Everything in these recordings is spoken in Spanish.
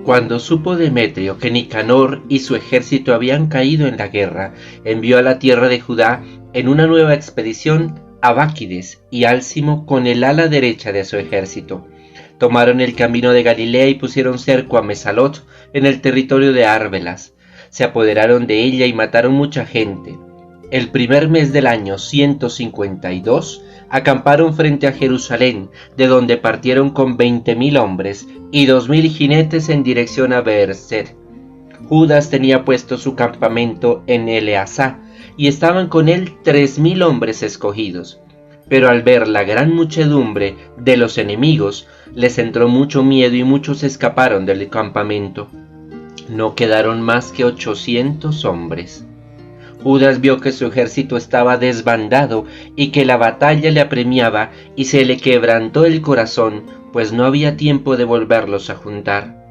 Cuando supo Demetrio que Nicanor y su ejército habían caído en la guerra, envió a la tierra de Judá en una nueva expedición a Báquides y Álcimo con el ala derecha de su ejército. Tomaron el camino de Galilea y pusieron cerco a Mesalot en el territorio de Arbelas. Se apoderaron de ella y mataron mucha gente. El primer mes del año 152 acamparon frente a Jerusalén, de donde partieron con 20.000 hombres y 2.000 jinetes en dirección a Beersed. Judas tenía puesto su campamento en Eleasá, y estaban con él 3.000 hombres escogidos. Pero al ver la gran muchedumbre de los enemigos, les entró mucho miedo y muchos escaparon del campamento. No quedaron más que 800 hombres. Judas vio que su ejército estaba desbandado y que la batalla le apremiaba, y se le quebrantó el corazón, pues no había tiempo de volverlos a juntar.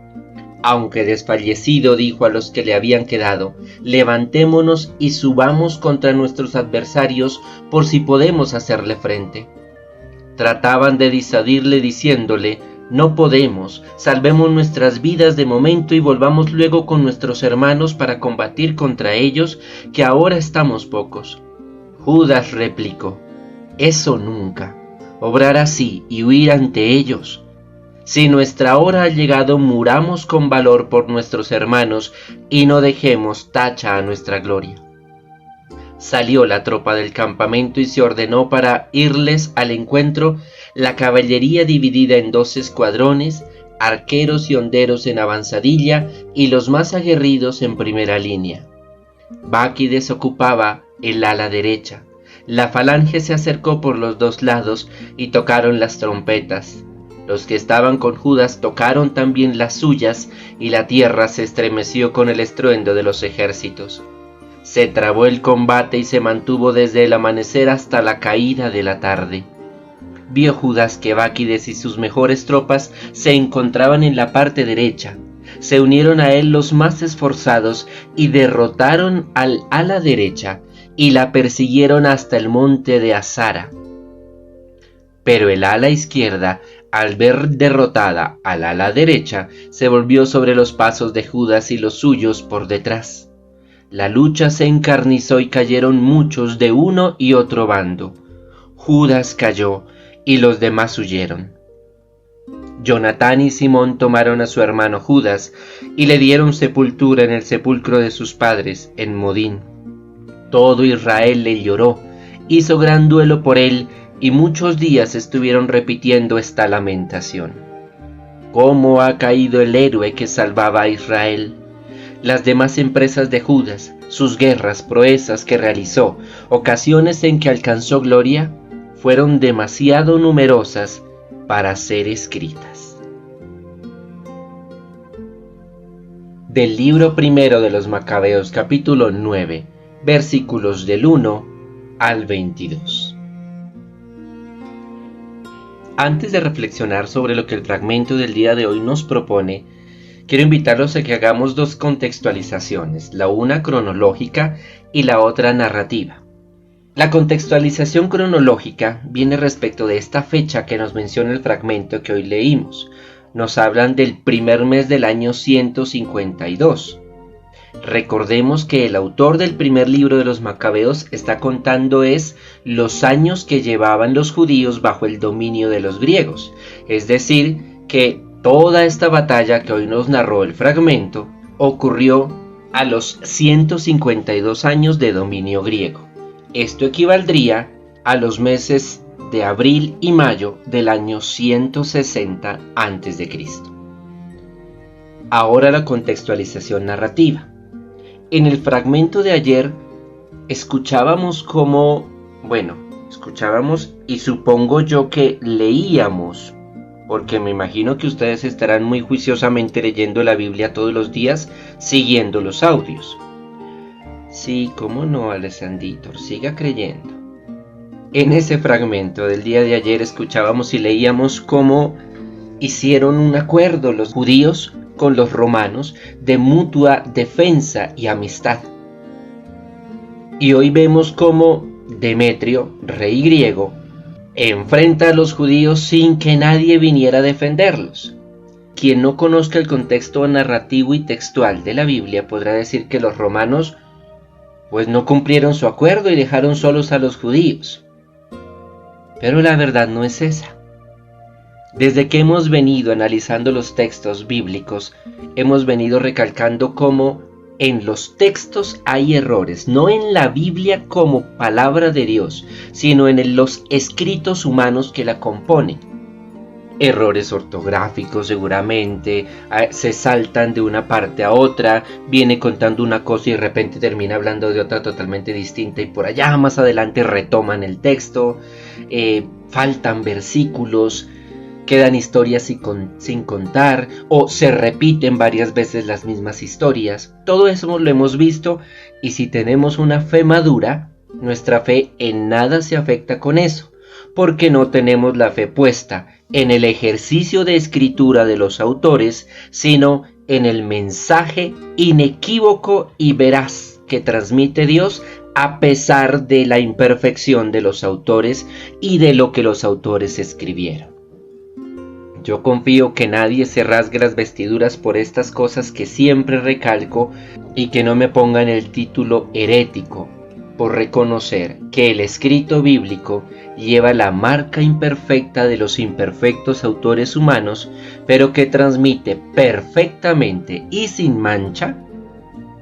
Aunque desfallecido, dijo a los que le habían quedado: levantémonos y subamos contra nuestros adversarios por si podemos hacerle frente. Trataban de disuadirle diciéndole: no podemos, salvemos nuestras vidas de momento y volvamos luego con nuestros hermanos para combatir contra ellos, que ahora estamos pocos. Judas replicó: eso nunca, obrar así y huir ante ellos. Si nuestra hora ha llegado, muramos con valor por nuestros hermanos y no dejemos tacha a nuestra gloria. Salió la tropa del campamento y se ordenó para irles al encuentro la caballería dividida en 2 escuadrones, arqueros y honderos en avanzadilla y los más aguerridos en primera línea. Báquides ocupaba el ala derecha. La falange se acercó por los 2 lados y tocaron las trompetas. Los que estaban con Judas tocaron también las suyas, y la tierra se estremeció con el estruendo de los ejércitos. Se trabó el combate y se mantuvo desde el amanecer hasta la caída de la tarde. Vio Judas que Báquides y sus mejores tropas se encontraban en la parte derecha. Se unieron a él los más esforzados y derrotaron al ala derecha y la persiguieron hasta el monte de Azara. Pero el ala izquierda, al ver derrotada al ala derecha, se volvió sobre los pasos de Judas y los suyos por detrás. La lucha se encarnizó y cayeron muchos de uno y otro bando. Judas cayó y los demás huyeron. Jonatán y Simón tomaron a su hermano Judas y le dieron sepultura en el sepulcro de sus padres en Modín. Todo Israel le lloró, hizo gran duelo por él, y muchos días estuvieron repitiendo esta lamentación: ¿cómo ha caído el héroe que salvaba a Israel? Las demás empresas de Judas, sus guerras, proezas que realizó, ocasiones en que alcanzó gloria, fueron demasiado numerosas para ser escritas. Del libro primero de los Macabeos, capítulo 9, versículos del 1 al 22. Antes de reflexionar sobre lo que el fragmento del día de hoy nos propone, quiero invitarlos a que hagamos 2 contextualizaciones, la una cronológica y la otra narrativa. La contextualización cronológica viene respecto de esta fecha que nos menciona el fragmento que hoy leímos. Nos hablan del primer mes del año 152. Recordemos que el autor del primer libro de los Macabeos está contando los años que llevaban los judíos bajo el dominio de los griegos. Es decir, que toda esta batalla que hoy nos narró el fragmento ocurrió a los 152 años de dominio griego. Esto equivaldría a los meses de abril y mayo del año 160 a.C. Ahora la contextualización narrativa. En el fragmento de ayer escuchábamos y supongo yo que leíamos, porque me imagino que ustedes estarán muy juiciosamente leyendo la Biblia todos los días, siguiendo los audios. Sí, cómo no, Alessandrito, siga creyendo. En ese fragmento del día de ayer escuchábamos y leíamos cómo hicieron un acuerdo los judíos con los romanos de mutua defensa y amistad. Y hoy vemos cómo Demetrio, rey griego, enfrenta a los judíos sin que nadie viniera a defenderlos. Quien no conozca el contexto narrativo y textual de la Biblia podrá decir que los romanos pues no cumplieron su acuerdo y dejaron solos a los judíos. Pero la verdad no es esa. Desde que hemos venido analizando los textos bíblicos, hemos venido recalcando cómo en los textos hay errores, no en la Biblia como palabra de Dios, sino en los escritos humanos que la componen. Errores ortográficos seguramente, se saltan de una parte a otra, viene contando una cosa y de repente termina hablando de otra totalmente distinta y por allá más adelante retoman el texto, faltan versículos, quedan historias sin contar o se repiten varias veces las mismas historias. Todo eso lo hemos visto y si tenemos una fe madura, nuestra fe en nada se afecta con eso, porque no tenemos la fe puesta en el ejercicio de escritura de los autores, sino en el mensaje inequívoco y veraz que transmite Dios a pesar de la imperfección de los autores y de lo que los autores escribieron. Yo confío que nadie se rasgue las vestiduras por estas cosas que siempre recalco y que no me pongan el título herético por reconocer que el escrito bíblico lleva la marca imperfecta de los imperfectos autores humanos, pero que transmite perfectamente y sin mancha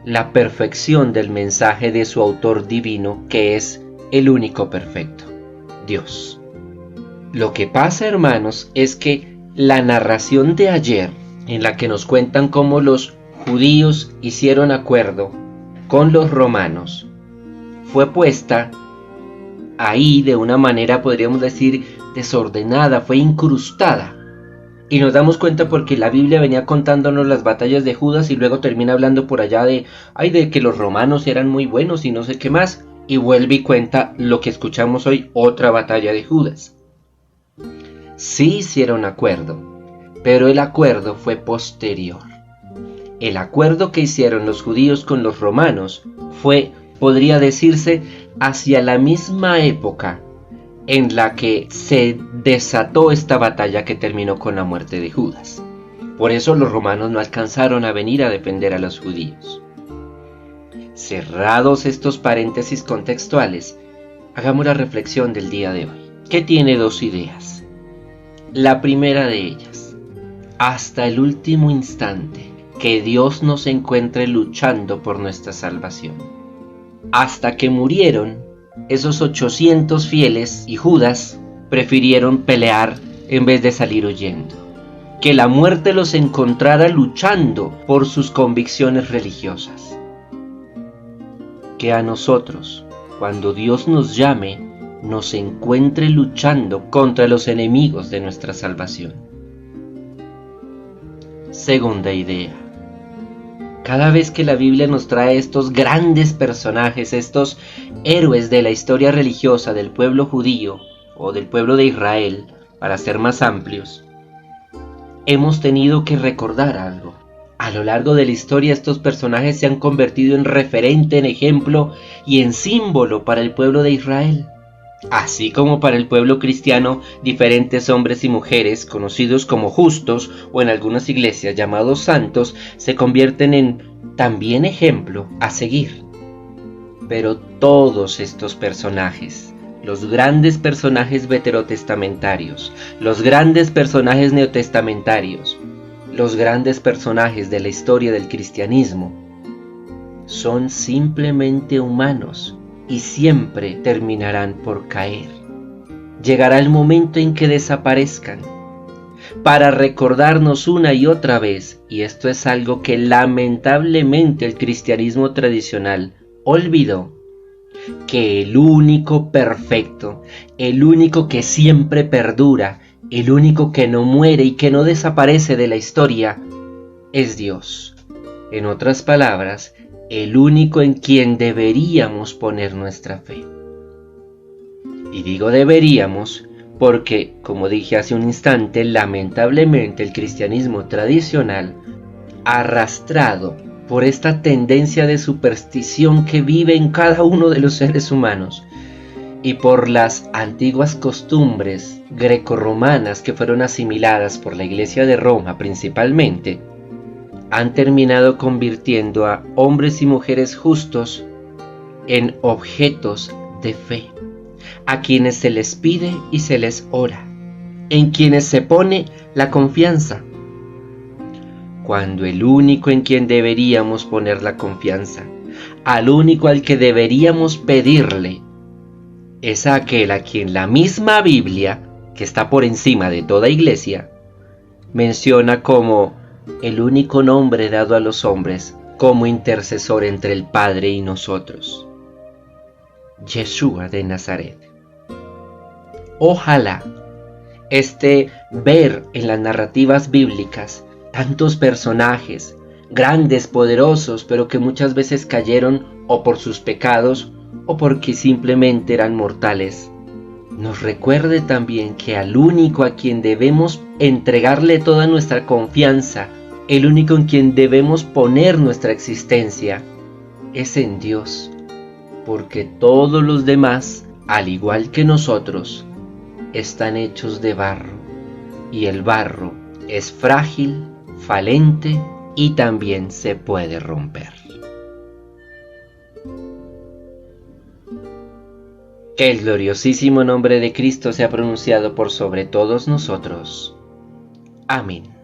la perfección del mensaje de su autor divino, que es el único perfecto, Dios. Lo que pasa, hermanos, es que la narración de ayer, en la que nos cuentan cómo los judíos hicieron acuerdo con los romanos, fue puesta ahí de una manera, podríamos decir, desordenada, fue incrustada. Y nos damos cuenta porque la Biblia venía contándonos las batallas de Judas y luego termina hablando por allá de que los romanos eran muy buenos y no sé qué más, y vuelve y cuenta lo que escuchamos hoy, otra batalla de Judas. Sí hicieron acuerdo, pero el acuerdo fue posterior. El acuerdo que hicieron los judíos con los romanos fue, podría decirse, hacia la misma época en la que se desató esta batalla que terminó con la muerte de Judas. Por eso los romanos no alcanzaron a venir a defender a los judíos. Cerrados estos paréntesis contextuales, hagamos la reflexión del día de hoy, que tiene dos ideas. La primera de ellas, hasta el último instante, que Dios nos encuentre luchando por nuestra salvación. Hasta que murieron, esos 800 fieles y Judas prefirieron pelear en vez de salir huyendo. Que la muerte los encontrara luchando por sus convicciones religiosas. Que a nosotros, cuando Dios nos llame, nos encuentre luchando contra los enemigos de nuestra salvación. Segunda idea. Cada vez que la Biblia nos trae estos grandes personajes, estos héroes de la historia religiosa del pueblo judío o del pueblo de Israel, para ser más amplios, hemos tenido que recordar algo. A lo largo de la historia estos personajes se han convertido en referente, en ejemplo y en símbolo para el pueblo de Israel. Así como para el pueblo cristiano, diferentes hombres y mujeres, conocidos como justos o en algunas iglesias llamados santos, se convierten en también ejemplo a seguir. Pero todos estos personajes, los grandes personajes veterotestamentarios, los grandes personajes neotestamentarios, los grandes personajes de la historia del cristianismo, son simplemente humanos y siempre terminarán por caer. Llegará el momento en que desaparezcan, para recordarnos una y otra vez, y esto es algo que lamentablemente el cristianismo tradicional olvidó, que el único perfecto, el único que siempre perdura, el único que no muere y que no desaparece de la historia, es Dios. En otras palabras, el único en quien deberíamos poner nuestra fe. Y digo deberíamos porque, como dije hace un instante, lamentablemente el cristianismo tradicional, arrastrado por esta tendencia de superstición que vive en cada uno de los seres humanos y por las antiguas costumbres grecorromanas que fueron asimiladas por la Iglesia de Roma principalmente, han terminado convirtiendo a hombres y mujeres justos en objetos de fe, a quienes se les pide y se les ora, en quienes se pone la confianza, cuando el único en quien deberíamos poner la confianza, al único al que deberíamos pedirle, es a aquel a quien la misma Biblia, que está por encima de toda iglesia, menciona como el único nombre dado a los hombres como intercesor entre el Padre y nosotros: Yeshua de Nazaret. Ojalá ver en las narrativas bíblicas tantos personajes, grandes, poderosos, pero que muchas veces cayeron o por sus pecados o porque simplemente eran mortales, nos recuerde también que al único a quien debemos entregarle toda nuestra confianza, el único en quien debemos poner nuestra existencia, es en Dios, porque todos los demás, al igual que nosotros, están hechos de barro, y el barro es frágil, falente y también se puede romper. Que el gloriosísimo nombre de Cristo sea pronunciado por sobre todos nosotros. Amén.